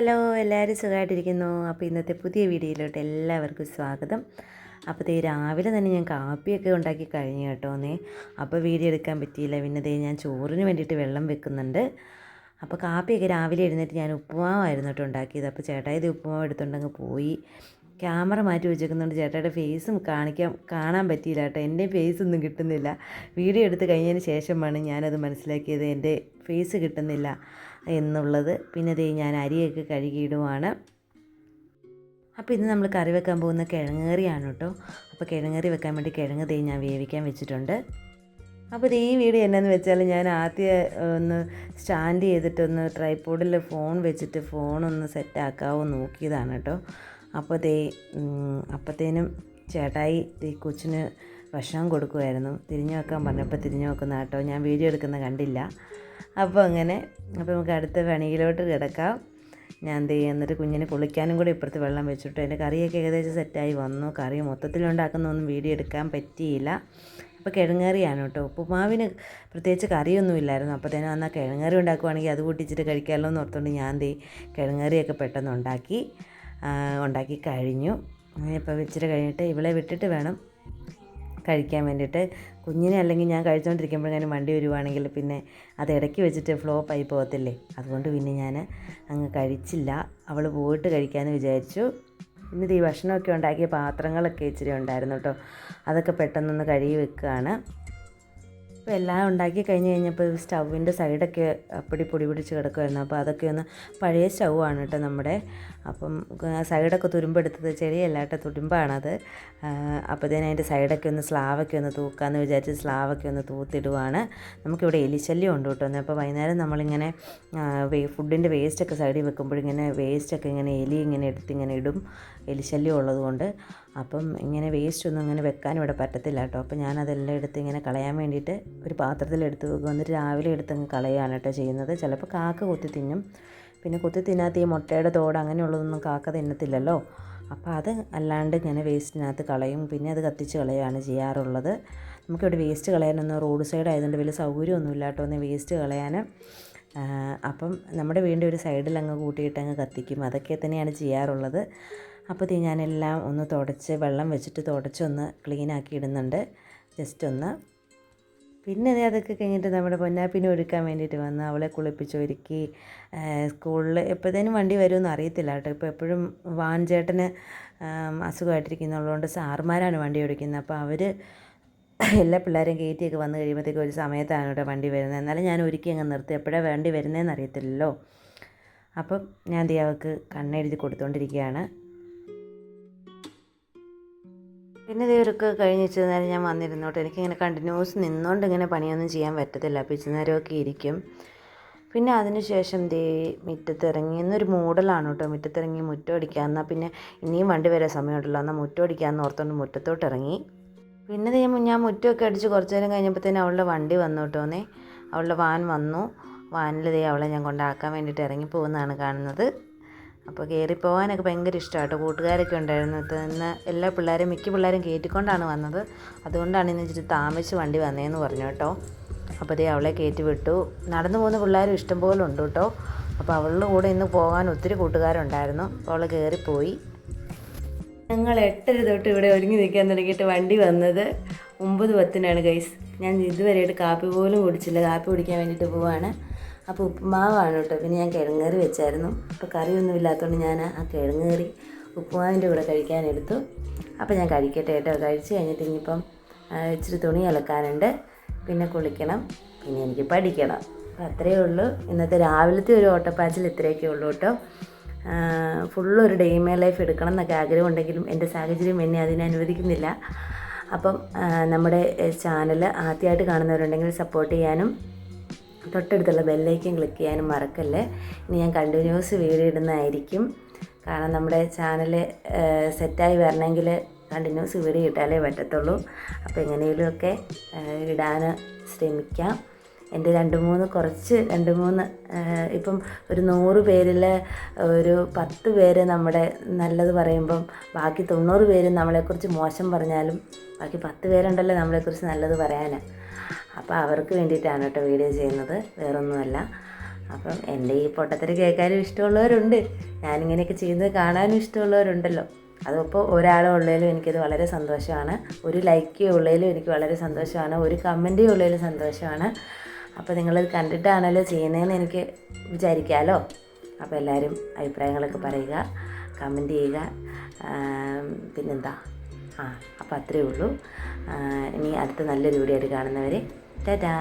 Hello എല്ലാവരും സുഖമായിട്ടിരിക്കുന്നു. അപ്പോൾ ഇന്നത്തെ പുതിയ വീഡിയോയിലോട്ട് എല്ലാവർക്കും സ്വാഗതം. അപ്പോൾ രാവിലെ തന്നെ ഞാൻ കാപ്പിയൊക്കെ ഉണ്ടാക്കി കഴിഞ്ഞു കേട്ടോന്നേ. അപ്പോൾ വീഡിയോ എടുക്കാൻ പറ്റിയില്ല. പിന്നെ ഞാൻ ചോറിന് വേണ്ടിയിട്ട് വെള്ളം വെക്കുന്നുണ്ട്. അപ്പോൾ കാപ്പിയൊക്കെ രാവിലെ എഴുന്നേറ്റ് ഞാൻ ഉപ്പുമാവായിരുന്നു കേട്ടോ ഉണ്ടാക്കിയത്. അപ്പോൾ ചേട്ടായി ഇത് ഉപ്പുമാവ് എടുത്തുകൊണ്ടങ്ങ് പോയി. ക്യാമറ മാറ്റി വെച്ചേക്കുന്നുണ്ട്. ചേട്ടായുടെ ഫേസും കാണാൻ പറ്റിയില്ല കേട്ടോ. എൻ്റെ ഫേസൊന്നും കിട്ടുന്നില്ല. വീഡിയോ എടുത്ത് കഴിഞ്ഞതിന് ശേഷമാണ് ഞാനത് മനസ്സിലാക്കിയത്, എൻ്റെ ഫേസ് കിട്ടുന്നില്ല എന്നുള്ളത്. പിന്നെ ഞാൻ അരിയൊക്കെ കഴുകിയിടുവാണ്. അപ്പോൾ ഇന്ന് നമ്മൾ കറി വെക്കാൻ പോകുന്ന കിഴങ്ങേറിയാണ് കേട്ടോ. അപ്പോൾ കിഴങ്ങേറി വെക്കാൻ വേണ്ടി കിഴങ്ങ് ഞാൻ വേവിക്കാൻ വെച്ചിട്ടുണ്ട്. അപ്പോൾ ഈ വീഡിയോ എന്നാന്ന് വെച്ചാൽ ഞാൻ ആദ്യം ഒന്ന് സ്റ്റാൻഡ് ചെയ്തിട്ടൊന്ന് ട്രൈപോഡിൽ ഫോൺ വെച്ചിട്ട് ഫോണൊന്ന് സെറ്റാക്കാവോ നോക്കിയതാണ് കേട്ടോ. അപ്പോൾ അപ്പോഴത്തേനും ചേട്ടായി കൊച്ചിന് ഭക്ഷണം കൊടുക്കുമായിരുന്നു. തിരിഞ്ഞു വെക്കാൻ പറഞ്ഞപ്പോൾ തിരിഞ്ഞു വെക്കുന്ന കേട്ടോ. ഞാൻ വീഡിയോ എടുക്കുന്ന കണ്ടില്ല. അപ്പോൾ നമുക്ക് അടുത്ത പണിയിലോട്ട് കിടക്കാം. ഞാൻ എന്നിട്ട് കുഞ്ഞിന് കുളിക്കാനും കൂടി ഇപ്പുറത്ത് വെള്ളം വെച്ചിട്ട് എൻ്റെ കറിയൊക്കെ ഏകദേശം സെറ്റായി വന്നു. കറി മൊത്തത്തിലുണ്ടാക്കുന്നൊന്നും വീഡിയോ എടുക്കാൻ പറ്റിയില്ല. അപ്പോൾ കിഴങ്ങേറിയാണ് കേട്ടോ. ഉപ്പുമാവിന് പ്രത്യേകിച്ച് കറിയൊന്നും ഇല്ലായിരുന്നു. അപ്പോഴത്തേനും എന്നാൽ കിഴങ്ങേറി ഉണ്ടാക്കുവാണെങ്കിൽ അത് കൂട്ടിച്ചിട്ട് കഴിക്കാമല്ലോ എന്ന് ഓർത്തുകൊണ്ട് ഞാൻ കിഴങ്ങേറിയൊക്കെ പെട്ടെന്ന് ഉണ്ടാക്കി കഴിഞ്ഞു. ഇപ്പോൾ ഇച്ചിരി കഴിഞ്ഞിട്ട് ഇവളെ വിട്ടിട്ട് വേണം കഴിക്കാൻ വേണ്ടിയിട്ട്. കുഞ്ഞിനെ അല്ലെങ്കിൽ ഞാൻ കഴിച്ചുകൊണ്ടിരിക്കുമ്പോഴേക്കും വണ്ടി വരുവാണെങ്കിൽ പിന്നെ അത് ഇടയ്ക്ക് വെച്ചിട്ട് ഫ്ലോപ്പായി പോകത്തില്ലേ. അതുകൊണ്ട് പിന്നെ ഞാൻ അങ്ങ് കഴിച്ചില്ല. അവൾ പോയിട്ട് കഴിക്കാമെന്ന് വിചാരിച്ചു. പിന്നെ ഈ ഭക്ഷണമൊക്കെ ഉണ്ടാക്കിയ പാത്രങ്ങളൊക്കെ ഇച്ചിരി ഉണ്ടായിരുന്നു കേട്ടോ. അതൊക്കെ പെട്ടെന്നൊന്ന് കഴുകി വെക്കുകയാണ്. അപ്പോൾ എല്ലാം ഉണ്ടാക്കി കഴിഞ്ഞപ്പോൾ സ്റ്റൗവിൻ്റെ സൈഡൊക്കെ പൊടി പിടിച്ച് കിടക്കുമായിരുന്നു. അപ്പോൾ അതൊക്കെ ഒന്ന് പഴയ സ്റ്റൗവാണ് കേട്ടോ നമ്മുടെ. അപ്പം സൈഡൊക്കെ തുരുമ്പെടുത്തത് ചെടിയല്ല കേട്ടോ, തുരുമ്പാണത്. അപ്പോൾ അതിൻ്റെ സൈഡൊക്കെ ഒന്ന് സ്ലാവൊക്കെ ഒന്ന് തൂക്കാമെന്ന് വിചാരിച്ച് സ്ലാവൊക്കെ ഒന്ന് തൂത്തിടുവാണ്. നമുക്കിവിടെ എലിശല്യം ഉണ്ട് കേട്ടോ. അപ്പോൾ വൈകുന്നേരം നമ്മളിങ്ങനെ ഫുഡിൻ്റെ വേസ്റ്റൊക്കെ സൈഡിൽ വെക്കുമ്പോഴിങ്ങനെ വേസ്റ്റൊക്കെ എലി എടുത്തിങ്ങനെ ഇടും, എലിശല്യം ഉള്ളതുകൊണ്ട്. അപ്പം ഇങ്ങനെ വേസ്റ്റൊന്നും ഇങ്ങനെ വെക്കാൻ ഇവിടെ പറ്റത്തില്ല കേട്ടോ. അപ്പോൾ ഞാനതെല്ലാം എടുത്ത് ഇങ്ങനെ കളയാൻ വേണ്ടിയിട്ട് ഒരു പാത്രത്തിലെടുത്ത് വെക്കും. എന്നിട്ട് രാവിലെ എടുത്തങ്ങ് കളയാണ് കേട്ടോ ചെയ്യുന്നത്. ചിലപ്പോൾ കാക്ക കൊത്തി തിന്നും. പിന്നെ കൊത്തി തിന്നാത്ത ഈ മുട്ടയുടെ തോട് അങ്ങനെയുള്ളതൊന്നും കാക്ക തിന്നത്തില്ലല്ലോ. അപ്പോൾ അത് അല്ലാണ്ട് ഇങ്ങനെ വേസ്റ്റിനകത്ത് കളയും. പിന്നെ അത് കത്തിച്ച് കളയുകയാണ് ചെയ്യാറുള്ളത്. നമുക്കിവിടെ വേസ്റ്റ് കളയാനൊന്നും റോഡ് സൈഡ് ആയതുകൊണ്ട് വലിയ സൗകര്യമൊന്നുമില്ല കേട്ടോ ഒന്ന് വേസ്റ്റ് കളയാൻ. അപ്പം നമ്മുടെ വീടിൻ്റെ ഒരു സൈഡിൽ അങ്ങ് കൂട്ടിയിട്ട് അങ്ങ് കത്തിക്കും. അതൊക്കെ തന്നെയാണ് ചെയ്യാറുള്ളത്. അപ്പോൾ ഞാനെല്ലാം ഒന്ന് തുടച്ച് വെള്ളം വെച്ചിട്ട് തുടച്ചൊന്ന് ക്ലീനാക്കി ഇടുന്നുണ്ട് ജസ്റ്റ് ഒന്ന്. പിന്നെ അതൊക്കെ കഴിഞ്ഞിട്ട് നമ്മുടെ പൊന്നാപ്പിനെ ഒരുക്കാൻ വേണ്ടിയിട്ട് വന്ന് അവളെ കുളിപ്പിച്ചൊരുക്കി സ്കൂളിൽ എപ്പോഴത്തേനും വണ്ടി വരുമെന്ന് അറിയത്തില്ല കേട്ടോ. ഇപ്പോൾ എപ്പോഴും വാൻ ചേട്ടന് അസുഖമായിട്ടിരിക്കുന്നുള്ളതുകൊണ്ട് സാറുമാരാണ് വണ്ടി ഓടിക്കുന്നത്. അപ്പോൾ അവർ എല്ലാ പിള്ളേരെയും കയറ്റിയൊക്കെ വന്ന് കഴിയുമ്പോഴത്തേക്കും ഒരു സമയത്താണ് കേട്ടോ വണ്ടി വരുന്നത്. എന്നാലും ഞാൻ ഒരുക്കി അങ്ങ് നിർത്തി, എപ്പോഴാണ് വണ്ടി വരുന്നതെന്ന് അറിയത്തില്ലല്ലോ. അപ്പം ഞാൻ അവൾക്ക് കണ്ണെഴുതി കൊടുത്തുകൊണ്ടിരിക്കുകയാണ്. പിന്നെ ഇവരൊക്കെ കഴിഞ്ഞ് ഇച്ചിരി നേരം ഞാൻ വന്നിരുന്നോട്ടെ. എനിക്കിങ്ങനെ കണ്ടിന്യൂസ് നിന്നുകൊണ്ട് ഇങ്ങനെ പണിയൊന്നും ചെയ്യാൻ പറ്റത്തില്ല. അപ്പോൾ ഇച്ചിരി നേരമൊക്കെ ഇരിക്കും. പിന്നെ അതിന് ശേഷം മുറ്റത്തിറങ്ങി. ഇന്നൊരു മൂടലാണ് കേട്ടോ. മുറ്റത്തിറങ്ങി മുറ്റമടിക്കുക. എന്നാൽ പിന്നെ ഇനിയും വണ്ടി വരാൻ സമയമുണ്ടല്ലോ, എന്നാൽ മുറ്റമടിക്കാമെന്ന് ഓർത്തുകൊണ്ട് മുറ്റത്തോട്ട് ഇറങ്ങി. പിന്നെ ഞാൻ മുറ്റമൊക്കെ അടിച്ച് കുറച്ച് നേരം കഴിഞ്ഞപ്പോഴത്തേനും അവളുടെ വണ്ടി വന്നു കേട്ടോന്നേ. അവളുടെ വാൻ വന്നു. വാനിൽ അവളെ ഞാൻ കൊണ്ടാക്കാൻ വേണ്ടിയിട്ട് ഇറങ്ങിപ്പോകുന്നതാണ് കാണുന്നത്. അപ്പോൾ കയറിപ്പോകാനൊക്കെ ഭയങ്കര ഇഷ്ടമാണ് കേട്ടോ. കൂട്ടുകാരൊക്കെ ഉണ്ടായിരുന്നു. ഇന്ന് മിക്ക പിള്ളേരും കയറ്റിക്കൊണ്ടാണ് വന്നത്. അതുകൊണ്ടാണ് ഇന്ന് ഇച്ചിരി താമസിച്ച് വണ്ടി വന്നതെന്ന് പറഞ്ഞു കേട്ടോ. അപ്പോൾ അവളെ കയറ്റി വിട്ടു. നടന്നു പോകുന്ന പിള്ളേരും ഇഷ്ടംപോലെ ഉണ്ട് കേട്ടോ. അപ്പോൾ അവളുടെ കൂടെ ഇന്ന് പോകാൻ ഒത്തിരി കൂട്ടുകാരുണ്ടായിരുന്നു. അപ്പോൾ അവൾ കയറിപ്പോയി. ഞങ്ങൾ 8:30 തൊട്ട് ഇവിടെ ഒരുങ്ങി നിൽക്കാൻ തുടങ്ങിയിട്ട് വണ്ടി വന്നത് 9:10 ഗൈസ്. ഞാൻ ഇതുവരെയായിട്ട് കാപ്പി പോലും കുടിച്ചില്ല. കാപ്പി കുടിക്കാൻ വേണ്ടിയിട്ട് പോവാണ്. അപ്പോൾ ഉപ്പുമാവാണ് കേട്ടോ. പിന്നെ ഞാൻ കിഴങ്ങേറി വെച്ചായിരുന്നു. അപ്പോൾ കറിയൊന്നും ഇല്ലാത്തതുകൊണ്ട് ഞാൻ ആ കിഴങ്ങേറി ഉപ്പുമാവിൻ്റെ കൂടെ കഴിക്കാനെടുത്തു. അപ്പോൾ ഞാൻ കഴിക്കട്ടെ കേട്ടോ. കഴിച്ച് കഴിഞ്ഞിട്ട് ഇനിയിപ്പം ഇച്ചിരി തുണി അലക്കാനുണ്ട്, പിന്നെ കുളിക്കണം, പിന്നെ എനിക്ക് പഠിക്കണം. അപ്പോൾ അത്രയേ ഉള്ളൂ. ഇന്നത്തെ രാവിലത്തെ ഒരു ഓട്ടപ്പാച്ചിൽ ഇത്രയൊക്കെ ഉള്ളൂ കേട്ടോ. ഫുള്ളൊരു ഡേ മൈ ലൈഫ് എടുക്കണം എന്നൊക്കെ ആഗ്രഹമുണ്ടെങ്കിലും എൻ്റെ സാഹചര്യം എന്നെ അതിനെ അനുവദിക്കുന്നില്ല. അപ്പം നമ്മുടെ ചാനൽ ആദ്യമായിട്ട് കാണുന്നവരുണ്ടെങ്കിൽ സപ്പോർട്ട് ചെയ്യാനും തൊട്ടടുത്തുള്ള ബെല്ലൈക്കൻ ക്ലിക്ക് ചെയ്യാനും മറക്കല്ലേ. ഇനി ഞാൻ കണ്ടിന്യൂസ് വീഡിയോ ഇടുന്നതായിരിക്കും. കാരണം നമ്മുടെ ചാനൽ സെറ്റായി വരണമെങ്കിൽ കണ്ടിന്യൂസ് വീഡിയോ ഇട്ടാലേ പറ്റത്തുള്ളൂ. അപ്പോൾ എങ്ങനെയെങ്കിലുമൊക്കെ ഇടാൻ ശ്രമിക്കാം. എൻ്റെ 2-3 ഇപ്പം ഒരു 100 പേരിൽ ഒരു 10 പേര് നമ്മുടെ നല്ലത് പറയുമ്പം ബാക്കി 90 പേര് നമ്മളെക്കുറിച്ച് മോശം പറഞ്ഞാലും ബാക്കി 10 പേരുണ്ടല്ലോ നമ്മളെക്കുറിച്ച് നല്ലത് പറയാൻ. അപ്പോൾ അവർക്ക് വേണ്ടിയിട്ടാണ് കേട്ടോ വീഡിയോ ചെയ്യുന്നത്, വേറൊന്നുമല്ല. അപ്പം എൻ്റെ ഈ പൊട്ടത്തരം കേൾക്കാനും ഇഷ്ടമുള്ളവരുണ്ട്, ഞാനിങ്ങനെയൊക്കെ ചെയ്യുന്നത് കാണാനും ഇഷ്ടമുള്ളവരുണ്ടല്ലോ. അതിപ്പോൾ ഒരാളുള്ളതിലും എനിക്കത് വളരെ സന്തോഷമാണ്, ഒരു ലൈക്ക് ഉള്ളതിലും എനിക്ക് വളരെ സന്തോഷമാണ്, ഒരു കമൻറ്റ് ഉള്ളതിലും സന്തോഷമാണ്. അപ്പോൾ നിങ്ങളത് കണ്ടിട്ടാണല്ലോ ചെയ്യുന്നതെന്ന് എനിക്ക് വിചാരിക്കാമല്ലോ. അപ്പോൾ എല്ലാവരും അഭിപ്രായങ്ങളൊക്കെ പറയുക, കമൻറ്റ് ചെയ്യുക. പിന്നെന്താ, അപ്പോൾ അത്രയേ ഉള്ളൂ. ഇനി അടുത്ത നല്ലൊരു വീഡിയോ ആയിട്ട് കാണുന്നവരെ ടാറ്റാ.